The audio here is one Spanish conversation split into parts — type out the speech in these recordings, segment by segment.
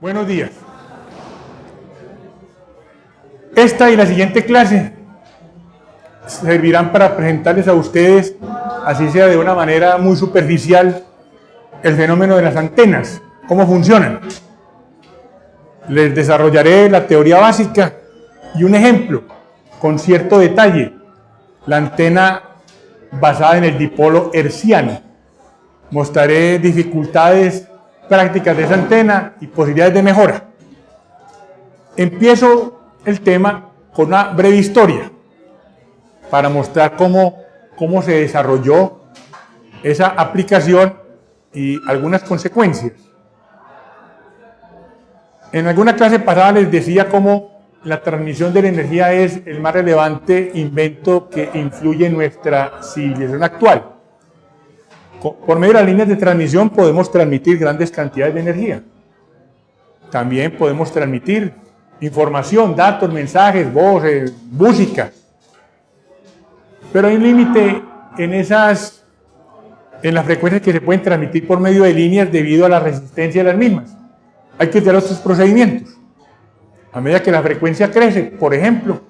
Buenos días. Esta y la siguiente clase servirán para presentarles a ustedes, así sea de una manera muy superficial, el fenómeno de las antenas, cómo funcionan. Les desarrollaré la teoría básica y un ejemplo con cierto detalle, la antena basada en el dipolo hertziano. Mostraré dificultades prácticas de esa antena y posibilidades de mejora. Empiezo el tema con una breve historia para mostrar cómo se desarrolló esa aplicación y algunas consecuencias. En alguna clase pasada les decía cómo la transmisión de la energía es el más relevante invento que influye en nuestra civilización actual. Por medio de las líneas de transmisión podemos transmitir grandes cantidades de energía. También podemos transmitir información, datos, mensajes, voces, música. Pero hay un límite en las frecuencias que se pueden transmitir por medio de líneas debido a la resistencia de las mismas. Hay que utilizar otros procedimientos. A medida que la frecuencia crece, por ejemplo,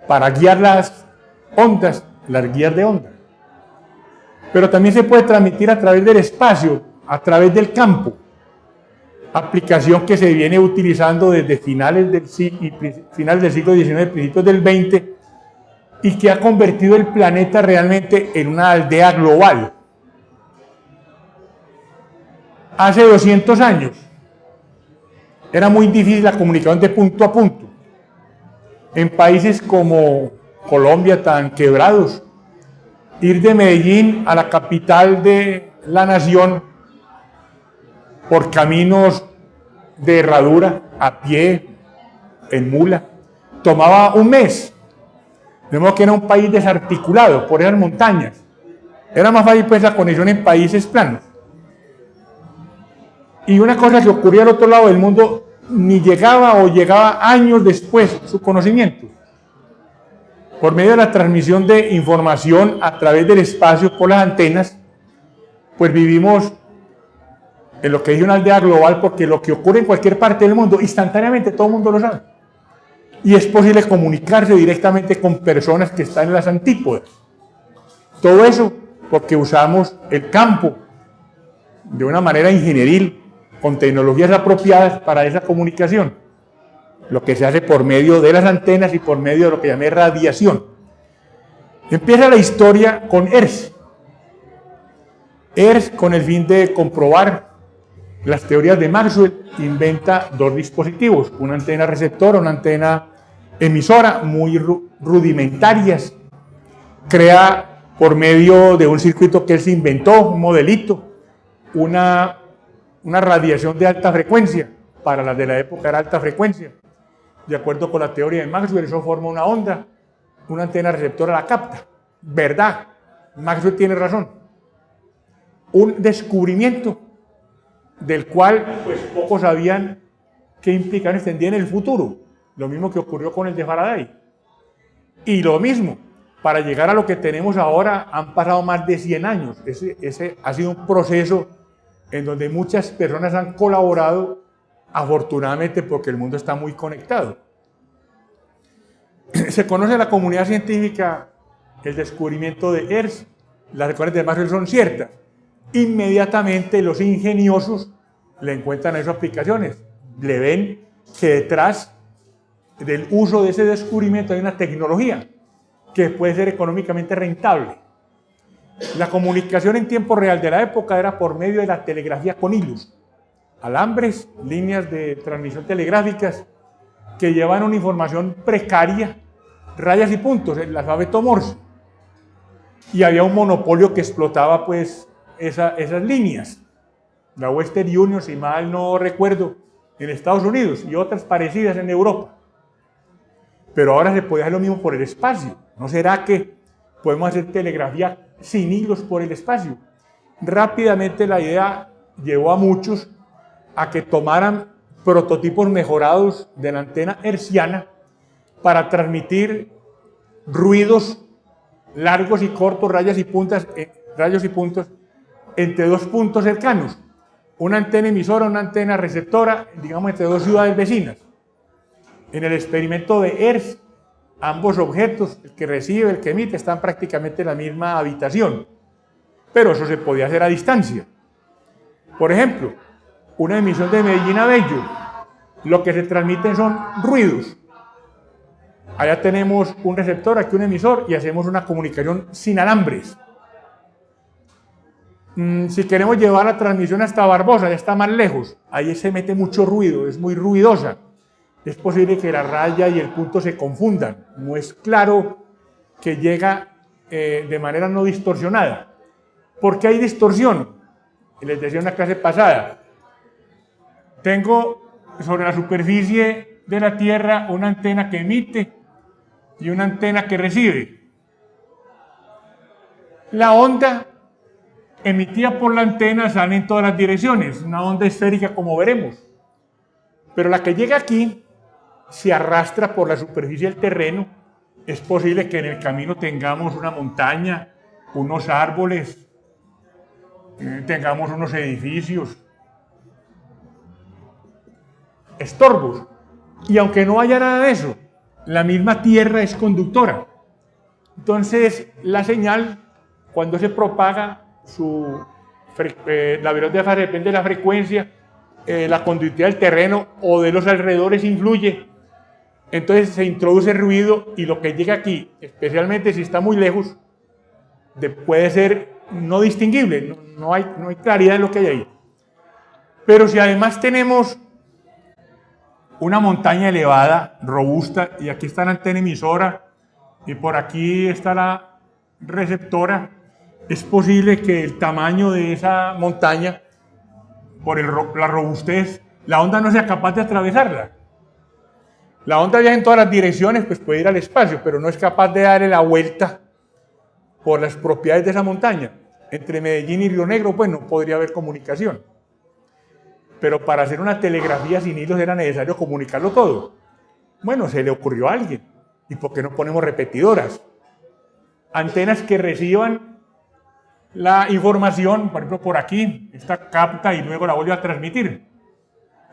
para guiar las ondas, las guías de onda. Pero también se puede transmitir a través del espacio, a través del campo. Aplicación que se viene utilizando desde finales del siglo XIX, principios del XX, y que ha convertido el planeta realmente en una aldea global. Hace 200 años era muy difícil la comunicación de punto a punto. En países como Colombia, tan quebrados, ir de Medellín a la capital de la nación por caminos de herradura, a pie, en mula, tomaba un mes. De modo que era un país desarticulado por esas montañas. Era más fácil pues la conexión en países planos. Y una cosa que ocurría al otro lado del mundo ni llegaba o llegaba años después su conocimiento. Por medio de la transmisión de información a través del espacio por las antenas, pues vivimos en lo que es una aldea global, porque lo que ocurre en cualquier parte del mundo, instantáneamente todo el mundo lo sabe. Y es posible comunicarse directamente con personas que están en las antípodas. Todo eso porque usamos el campo de una manera ingenieril, con tecnologías apropiadas para esa comunicación. Lo que se hace por medio de las antenas y por medio de lo que llamé radiación. Empieza la historia con Hertz. Hertz, con el fin de comprobar las teorías de Maxwell, inventa dos dispositivos, una antena receptora, una antena emisora, muy rudimentarias. Crea por medio de un circuito que él se inventó, un modelito, una radiación de alta frecuencia. Para las de la época era alta frecuencia. De acuerdo con la teoría de Maxwell, eso forma una onda, una antena receptora la capta. ¿Verdad? Maxwell tiene razón. Un descubrimiento del cual pues pocos sabían qué implicaciones tendría en el futuro. Lo mismo que ocurrió con el de Faraday. Y lo mismo, para llegar a lo que tenemos ahora han pasado más de 100 años. Ese ha sido un proceso en donde muchas personas han colaborado, afortunadamente, porque el mundo está muy conectado. Se conoce en la comunidad científica el descubrimiento de Hertz, las recuerdas de Maxwell son ciertas. Inmediatamente los ingeniosos le encuentran a esas aplicaciones. Le ven que detrás del uso de ese descubrimiento hay una tecnología que puede ser económicamente rentable. La comunicación en tiempo real de la época era por medio de la telegrafía con hilos. Alambres, líneas de transmisión telegráficas que llevan una información precaria, rayas y puntos, el alfabeto Morse. Y había un monopolio que explotaba pues esas líneas. La Western Union, si mal no recuerdo, en Estados Unidos y otras parecidas en Europa. Pero ahora se puede hacer lo mismo por el espacio. ¿No será que podemos hacer telegrafía sin hilos por el espacio? Rápidamente la idea llevó a muchos a que tomaran prototipos mejorados de la antena hertziana para transmitir ruidos largos y cortos, rayos y puntos entre dos puntos cercanos. una antena emisora, una antena receptora, digamos entre dos ciudades vecinas. En el experimento de Hertz, ambos objetos, el que recibe, el que emite, están prácticamente en la misma habitación, pero eso se podía hacer a distancia. Por ejemplo, una emisión de Medellín a Bello, lo que se transmiten son ruidos. Allá tenemos un receptor, aquí un emisor, y hacemos una comunicación sin alambres. Si queremos llevar la transmisión hasta Barbosa, ya está más lejos, ahí se mete mucho ruido, es muy ruidosa. Es posible que la raya y el punto se confundan. No es claro que llega de manera no distorsionada. ¿Por qué hay distorsión? Les decía en una clase pasada, tengo sobre la superficie de la Tierra una antena que emite y una antena que recibe. La onda emitida por la antena sale en todas las direcciones, una onda esférica como veremos. Pero la que llega aquí se arrastra por la superficie del terreno. Es posible que en el camino tengamos una montaña, unos árboles, tengamos unos edificios, estorbos. Y aunque no haya nada de eso, la misma Tierra es conductora. Entonces, la señal, cuando se propaga, la velocidad de fase depende de la frecuencia, la conductividad del terreno o de los alrededores influye. Entonces se introduce ruido y lo que llega aquí, especialmente si está muy lejos, puede ser no distinguible, no hay claridad en lo que hay ahí. Pero si además tenemos una montaña elevada, robusta, y aquí está la antena emisora, y por aquí está la receptora, es posible que el tamaño de esa montaña, por la robustez, la onda no sea capaz de atravesarla. La onda viaja en todas las direcciones, pues puede ir al espacio, pero no es capaz de darle la vuelta por las propiedades de esa montaña. Entre Medellín y Río Negro, pues no podría haber comunicación. Pero para hacer una telegrafía sin hilos era necesario comunicarlo todo. Bueno, se le ocurrió a alguien. ¿Y por qué no ponemos repetidoras? Antenas que reciban la información, por ejemplo, por aquí, esta capta y luego la vuelve a transmitir.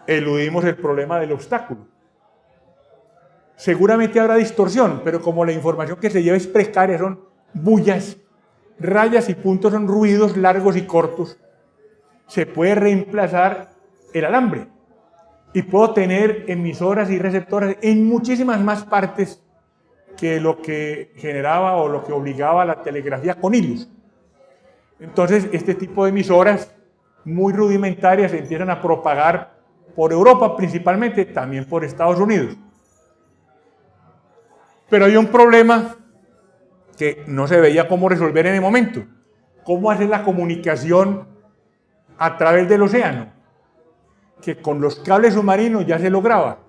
Eludimos el problema del obstáculo. Seguramente habrá distorsión, pero como la información que se lleva es precaria, son bullas, rayas y puntos son ruidos largos y cortos, se puede reemplazar el alambre y puedo tener emisoras y receptoras en muchísimas más partes que lo que generaba o lo que obligaba a la telegrafía con hilos. Entonces, este tipo de emisoras muy rudimentarias se empiezan a propagar por Europa principalmente, también por Estados Unidos. Pero hay un problema que no se veía cómo resolver en el momento. ¿Cómo hacer la comunicación a través del océano? Que con los cables submarinos ya se lograba.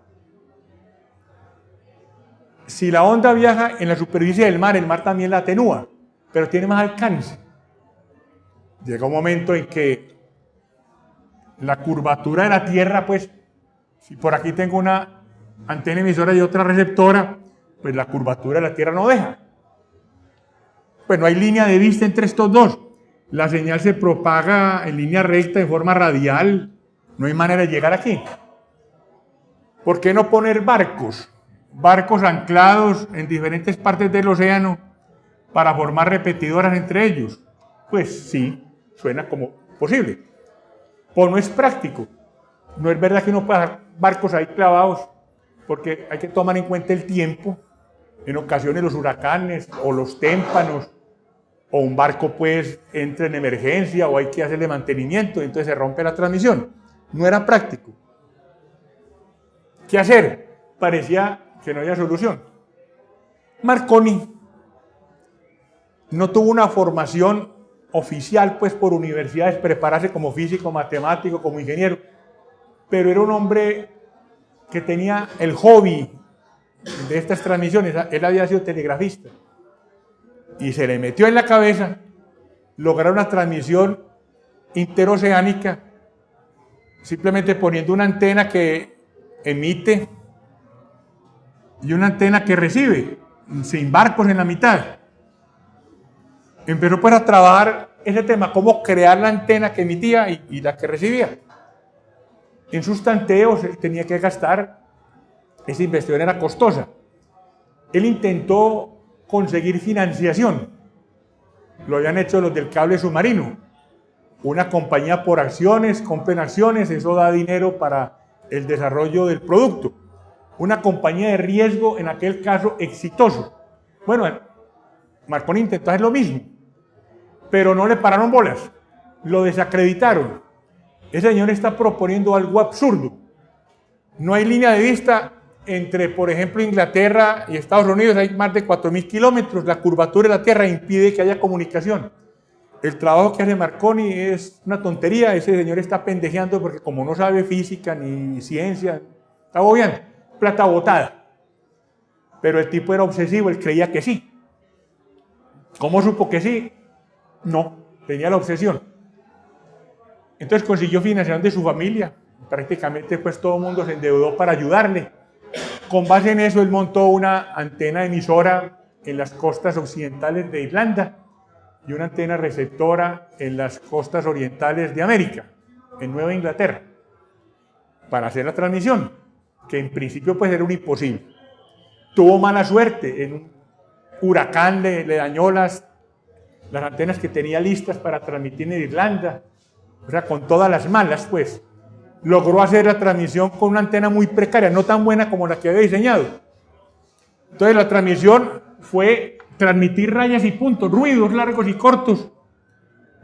Si la onda viaja en la superficie del mar, el mar también la atenúa, pero tiene más alcance. Llega un momento en que la curvatura de la Tierra, pues, si por aquí tengo una antena emisora y otra receptora, pues la curvatura de la Tierra no deja. Pues no hay línea de vista entre estos dos. La señal se propaga en línea recta, en forma radial. No hay manera de llegar aquí. ¿Por qué no poner barcos? Barcos anclados en diferentes partes del océano para formar repetidoras entre ellos. Pues sí, suena como posible. Pues no es práctico. No es verdad que uno pueda dejar barcos ahí clavados, porque hay que tomar en cuenta el tiempo. En ocasiones los huracanes o los témpanos o un barco pues entra en emergencia o hay que hacerle mantenimiento y entonces se rompe la transmisión. No era práctico. ¿Qué hacer? Parecía que no había solución. Marconi no tuvo una formación oficial pues por universidades, prepararse como físico, matemático, como ingeniero, pero era un hombre que tenía el hobby de estas transmisiones. Él había sido telegrafista y se le metió en la cabeza lograr una transmisión interoceánica simplemente poniendo una antena que emite y una antena que recibe, sin barcos en la mitad. Empezó pues a trabajar ese tema, cómo crear la antena que emitía y la que recibía. En sus tanteos él tenía que gastar, esa investigación era costosa. Él intentó conseguir financiación. Lo habían hecho los del cable submarino. Una compañía por acciones, compren acciones, eso da dinero para el desarrollo del producto. Una compañía de riesgo, en aquel caso, exitoso. Bueno, Marconi intentó hacer lo mismo, pero no le pararon bolas, lo desacreditaron. Ese señor está proponiendo algo absurdo. No hay línea de vista entre, por ejemplo, Inglaterra y Estados Unidos, hay más de 4.000 kilómetros, la curvatura de la Tierra impide que haya comunicación. El trabajo que hace Marconi es una tontería, ese señor está pendejeando porque como no sabe física ni ciencia, está bobeando, plata botada. Pero el tipo era obsesivo, él creía que sí. ¿Cómo supo que sí? No, tenía la obsesión. Entonces consiguió financiación de su familia, prácticamente pues todo el mundo se endeudó para ayudarle. Con base en eso él montó una antena emisora en las costas occidentales de Irlanda y una antena receptora en las costas orientales de América, en Nueva Inglaterra, para hacer la transmisión, que en principio pues era un imposible. Tuvo mala suerte, en un huracán le dañó las antenas que tenía listas para transmitir en Irlanda, o sea, con todas las malas pues. Logró hacer la transmisión con una antena muy precaria, no tan buena como la que había diseñado. Entonces la transmisión fue transmitir rayas y puntos, ruidos largos y cortos,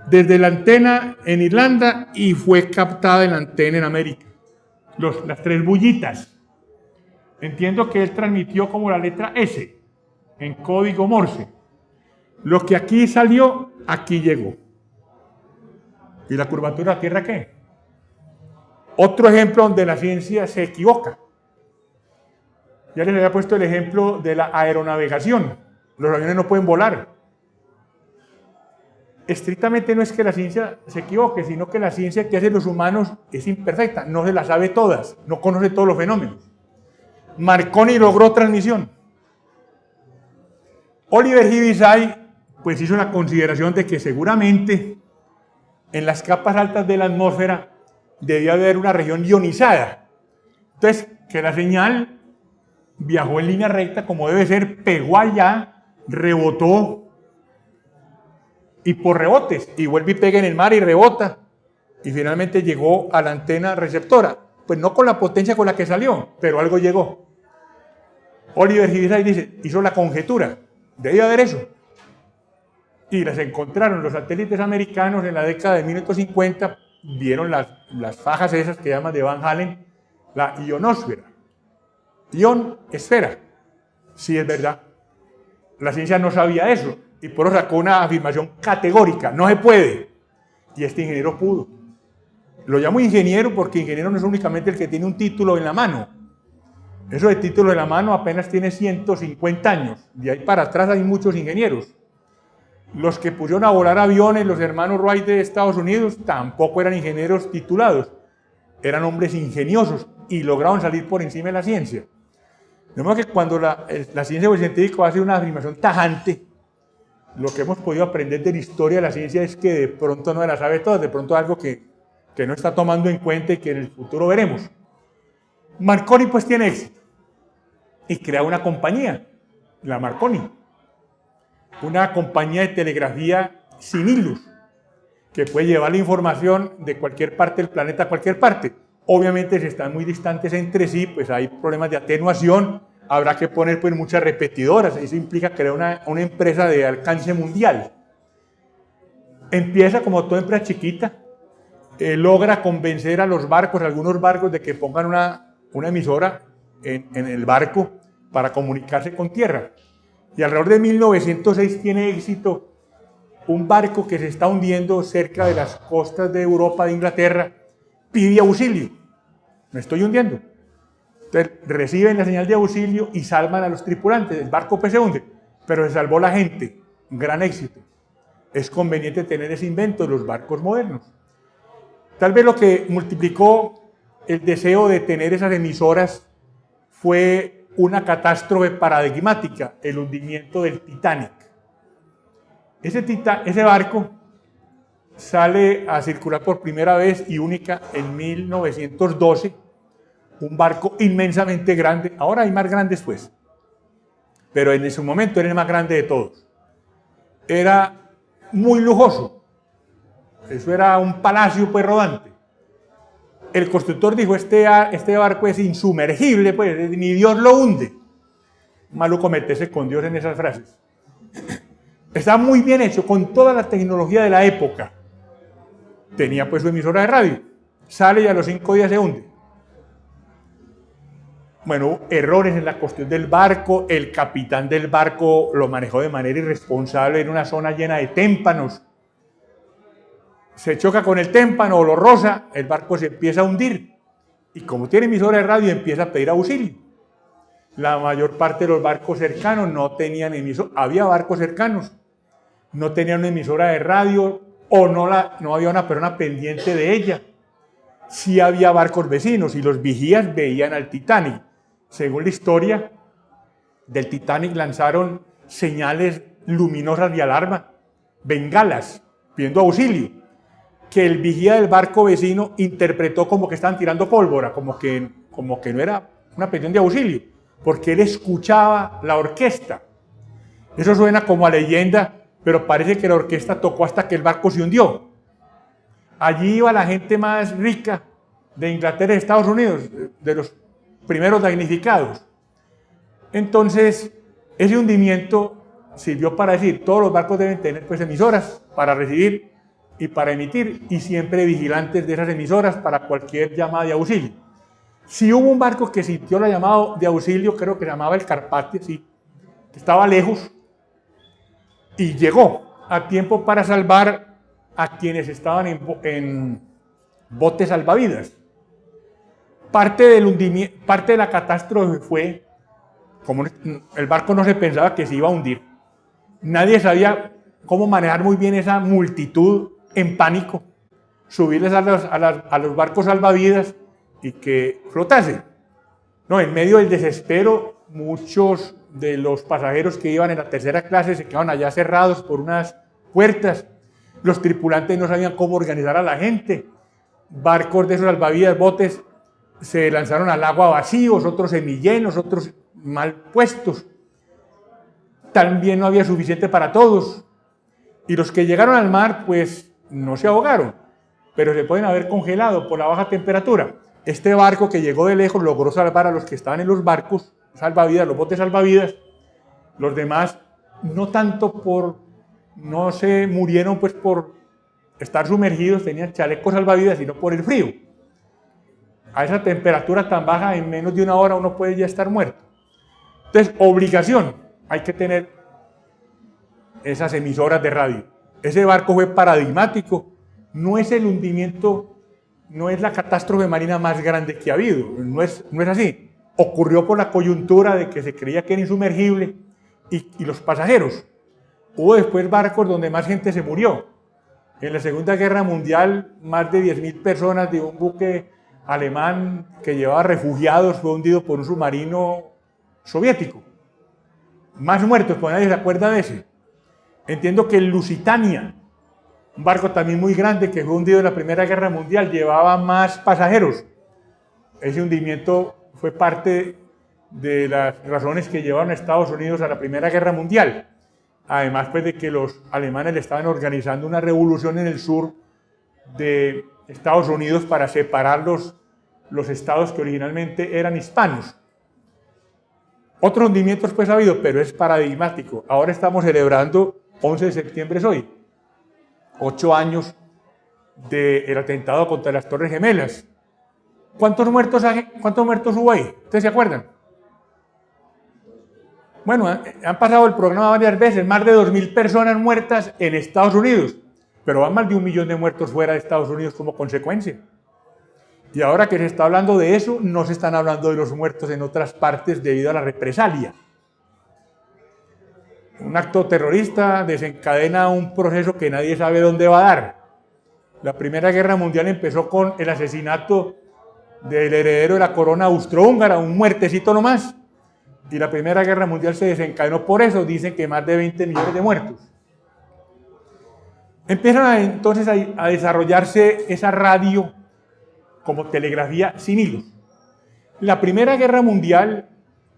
desde la antena en Irlanda y fue captada en la antena en América. Las tres bullitas. Entiendo que él transmitió como la letra S, en código Morse. Lo que aquí salió, aquí llegó. ¿Y la curvatura de la Tierra qué? Otro ejemplo donde la ciencia se equivoca. Ya les había puesto el ejemplo de la aeronavegación. Los aviones no pueden volar. Estrictamente no es que la ciencia se equivoque, sino que la ciencia que hacen los humanos es imperfecta, no se la sabe todas, no conoce todos los fenómenos. Marconi logró transmisión. Oliver Heaviside pues hizo la consideración de que seguramente en las capas altas de la atmósfera debía haber una región ionizada. Entonces, que la señal viajó en línea recta como debe ser, pegó allá, rebotó, y por rebotes, y vuelve y pega en el mar y rebota, y finalmente llegó a la antena receptora. Pues no con la potencia con la que salió, pero algo llegó. Oliver Heaviside dice, hizo la conjetura, debía haber eso. Y las encontraron los satélites americanos en la década de 1950, vieron las fajas esas que llaman de Van Allen, la ionosfera. Ion, esfera. Sí, es verdad. La ciencia no sabía eso y por eso sacó una afirmación categórica, no se puede. Y este ingeniero pudo. Lo llamo ingeniero porque ingeniero no es únicamente el que tiene un título en la mano. Eso de título en la mano apenas tiene 150 años. De ahí para atrás hay muchos ingenieros. Los que pusieron a volar aviones, los hermanos Wright de Estados Unidos, tampoco eran ingenieros titulados. Eran hombres ingeniosos y lograron salir por encima de la ciencia. De modo que cuando la ciencia o el científico hace una afirmación tajante, lo que hemos podido aprender de la historia de la ciencia es que de pronto no la sabe todas, de pronto algo que no está tomando en cuenta y que en el futuro veremos. Marconi pues tiene éxito y crea una compañía, la Marconi, una compañía de telegrafía sin hilos, que puede llevar la información de cualquier parte del planeta a cualquier parte. Obviamente, si están muy distantes entre sí, pues hay problemas de atenuación, habrá que poner pues muchas repetidoras, eso implica crear una empresa de alcance mundial. Empieza como toda empresa chiquita, logra convencer a los barcos, a algunos barcos, de que pongan una emisora en el barco para comunicarse con tierra. Y alrededor de 1906 tiene éxito un barco que se está hundiendo cerca de las costas de Europa, de Inglaterra, pide auxilio. Me estoy hundiendo. Entonces reciben la señal de auxilio y salvan a los tripulantes. El barco pues se hunde, pero se salvó la gente. Un gran éxito. Es conveniente tener ese invento de los barcos modernos. Tal vez lo que multiplicó el deseo de tener esas emisoras fue una catástrofe paradigmática, el hundimiento del Titanic. Ese barco sale a circular por primera vez y única en 1912, un barco inmensamente grande. Ahora hay más grandes pues, pero en su momento era el más grande de todos. Era muy lujoso, eso era un palacio pues rodante. El constructor dijo, este barco es insumergible, pues ni Dios lo hunde. Maluco meterse con Dios en esas frases. Está muy bien hecho, con toda la tecnología de la época. Tenía pues su emisora de radio. Sale y a los 5 días se hunde. Bueno, errores en la cuestión del barco. El capitán del barco lo manejó de manera irresponsable en una zona llena de témpanos. Se choca con el témpano o lo roza, el barco se empieza a hundir. Y como tiene emisora de radio, empieza a pedir auxilio. La mayor parte de los barcos cercanos no tenían emisora. Había barcos cercanos, no tenían una emisora de radio o no había una persona pendiente de ella. Sí había barcos vecinos y los vigías veían al Titanic. Según la historia del Titanic, lanzaron señales luminosas de alarma, bengalas, pidiendo auxilio, que el vigía del barco vecino interpretó como que estaban tirando pólvora, como que no era una petición de auxilio, porque él escuchaba la orquesta. Eso suena como a leyenda, pero parece que la orquesta tocó hasta que el barco se hundió. Allí iba la gente más rica de Inglaterra y Estados Unidos, de los primeros damnificados. Entonces, ese hundimiento sirvió para decir, todos los barcos deben tener pues emisoras para recibir y para emitir, y siempre vigilantes de esas emisoras para cualquier llamada de auxilio. Si hubo un barco que sintió la llamada de auxilio, creo que se llamaba el Carpathia, sí, que estaba lejos, y llegó a tiempo para salvar a quienes estaban en botes salvavidas. Parte de la catástrofe fue, como el barco no se pensaba que se iba a hundir, nadie sabía cómo manejar muy bien esa multitud en pánico, subirles a los barcos salvavidas y que flotase. No, en medio del desespero, muchos de los pasajeros que iban en la tercera clase se quedaban allá cerrados por unas puertas. Los tripulantes no sabían cómo organizar a la gente. Barcos de esos salvavidas, botes, se lanzaron al agua vacíos, otros semillenos, otros mal puestos. También no había suficiente para todos. Y los que llegaron al mar, pues no se ahogaron, pero se pueden haber congelado por la baja temperatura. Este barco que llegó de lejos logró salvar a los que estaban en los barcos salvavidas, los botes salvavidas. Los demás, no tanto no se murieron pues por estar sumergidos, tenían chalecos salvavidas, sino por el frío. A esa temperatura tan baja, en menos de una hora uno puede ya estar muerto. Entonces, obligación, hay que tener esas emisoras de radio. Ese barco fue paradigmático. No es el hundimiento, no es la catástrofe marina más grande que ha habido. No es así. Ocurrió por la coyuntura de que se creía que era insumergible y los pasajeros. Hubo después barcos donde más gente se murió. En la Segunda Guerra Mundial, más de 10.000 personas de un buque alemán que llevaba refugiados fue hundido por un submarino soviético. Más muertos, pues nadie se acuerda de ese. Entiendo que el Lusitania, un barco también muy grande que fue hundido en la Primera Guerra Mundial, llevaba más pasajeros. Ese hundimiento fue parte de las razones que llevaron a Estados Unidos a la Primera Guerra Mundial. Además, pues, de que los alemanes le estaban organizando una revolución en el sur de Estados Unidos para separar los estados que originalmente eran hispanos. Otros hundimientos pues ha habido, pero es paradigmático. Ahora estamos celebrando, 11 de septiembre es hoy, 8 años del atentado contra las Torres Gemelas. ¿Cuántos muertos hubo ahí? ¿Ustedes se acuerdan? Bueno, han pasado el programa varias veces, más de 2.000 personas muertas en Estados Unidos, pero van más de 1 millón de muertos fuera de Estados Unidos como consecuencia. Y ahora que se está hablando de eso, no se están hablando de los muertos en otras partes debido a la represalia. Un acto terrorista desencadena un proceso que nadie sabe dónde va a dar. La Primera Guerra Mundial empezó con el asesinato del heredero de la corona austrohúngara, un muertecito nomás. Y la Primera Guerra Mundial se desencadenó por eso, dicen que más de 20 millones de muertos. Empiezan entonces a desarrollarse esa radio como telegrafía sin hilos. La Primera Guerra Mundial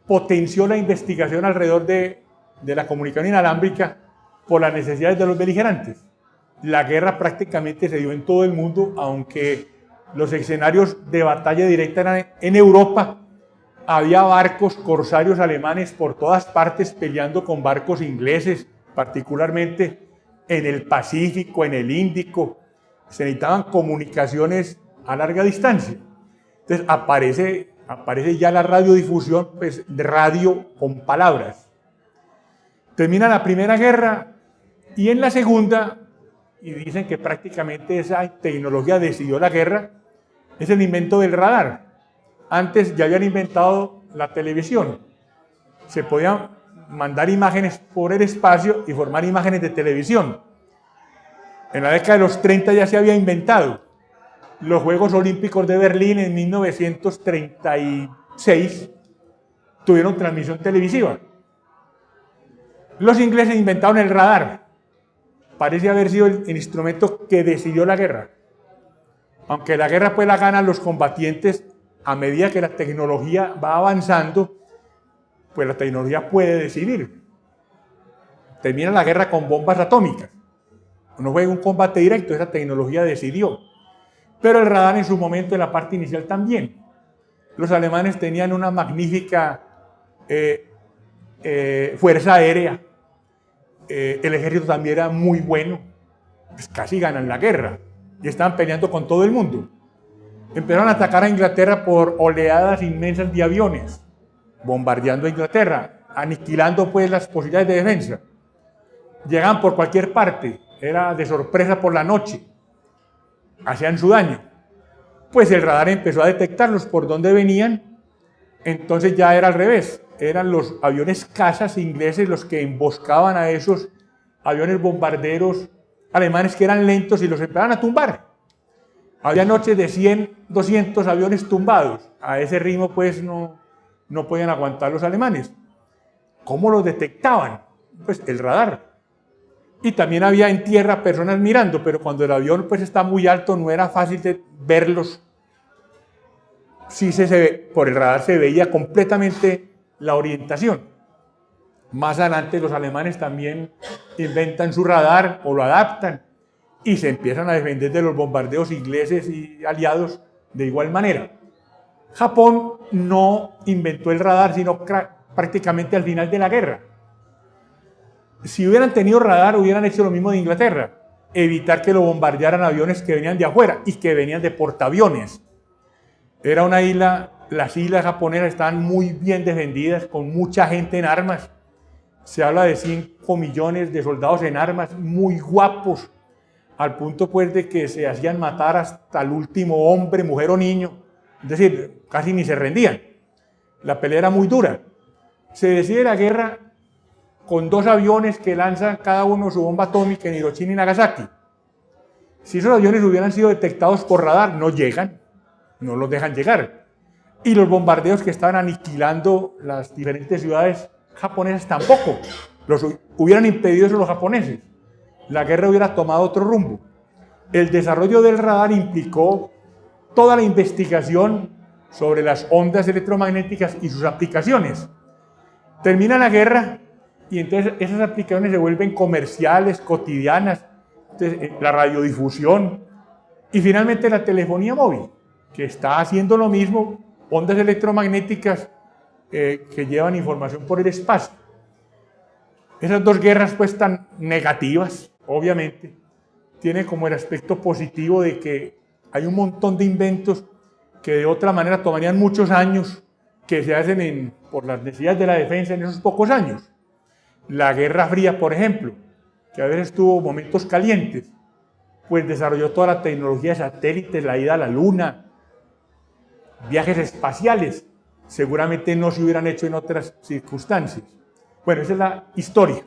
potenció la investigación alrededor de la comunicación inalámbrica por las necesidades de los beligerantes. La guerra prácticamente se dio en todo el mundo, aunque los escenarios de batalla directa eran en Europa. Había barcos corsarios alemanes por todas partes peleando con barcos ingleses, particularmente en el Pacífico, en el Índico. Se necesitaban comunicaciones a larga distancia. Entonces aparece ya la radiodifusión, pues de radio con palabras. Termina la Primera Guerra y en la Segunda, y dicen que prácticamente esa tecnología decidió la guerra, es el invento del radar. Antes ya habían inventado la televisión. Se podían mandar imágenes por el espacio y formar imágenes de televisión. En la década de los 30 ya se había inventado. Los Juegos Olímpicos de Berlín en 1936 tuvieron transmisión televisiva. Los ingleses inventaron el radar. Parece haber sido el instrumento que decidió la guerra. Aunque la guerra pues la ganan los combatientes, a medida que la tecnología va avanzando, pues la tecnología puede decidir. Termina la guerra con bombas atómicas. No fue un combate directo, esa tecnología decidió. Pero el radar en su momento, en la parte inicial también. Los alemanes tenían una magnífica fuerza aérea. El ejército también era muy bueno. Pues casi ganan la guerra. Y estaban peleando con todo el mundo. Empezaron a atacar a Inglaterra por oleadas inmensas de aviones, bombardeando a Inglaterra, aniquilando pues las posibilidades de defensa. Llegaban por cualquier parte, era de sorpresa por la noche, hacían su daño. Pues el radar empezó a detectarlos por dónde venían, entonces ya era al revés, eran los aviones cazas ingleses los que emboscaban a esos aviones bombarderos alemanes que eran lentos y los empezaban a tumbar. Había noches de 100, 200 aviones tumbados. A ese ritmo pues no podían aguantar los alemanes. ¿Cómo los detectaban? Pues el radar. Y también había en tierra personas mirando, pero cuando el avión pues está muy alto no era fácil de verlos. Sí por el radar se veía completamente la orientación. Más adelante los alemanes también inventan su radar o lo adaptan y se empiezan a defender de los bombardeos ingleses y aliados de igual manera. Japón no inventó el radar, sino prácticamente al final de la guerra. Si hubieran tenido radar, hubieran hecho lo mismo de Inglaterra, evitar que lo bombardearan aviones que venían de afuera y que venían de portaaviones. Era una isla, las islas japonesas estaban muy bien defendidas, con mucha gente en armas. Se habla de 5 millones de soldados en armas, muy guapos, al punto pues de que se hacían matar hasta el último hombre, mujer o niño, es decir, casi ni se rendían. La pelea era muy dura. Se decide la guerra con 2 aviones que lanzan cada uno su bomba atómica en Hiroshima y Nagasaki. Si esos aviones hubieran sido detectados por radar, no llegan, no los dejan llegar. Y los bombardeos que estaban aniquilando las diferentes ciudades japonesas tampoco. Los hubieran impedido eso los japoneses. La guerra hubiera tomado otro rumbo. El desarrollo del radar implicó toda la investigación sobre las ondas electromagnéticas y sus aplicaciones. Termina la guerra y entonces esas aplicaciones se vuelven comerciales, cotidianas, entonces, la radiodifusión y finalmente la telefonía móvil, que está haciendo lo mismo, ondas electromagnéticas que llevan información por el espacio. Esas 2 guerras pues tan negativas, obviamente, tienen como el aspecto positivo de que hay un montón de inventos que de otra manera tomarían muchos años, que se hacen por las necesidades de la defensa en esos pocos años. La Guerra Fría, por ejemplo, que a veces tuvo momentos calientes, pues desarrolló toda la tecnología de satélites, la ida a la Luna, viajes espaciales, seguramente no se hubieran hecho en otras circunstancias. Bueno, esa es la historia.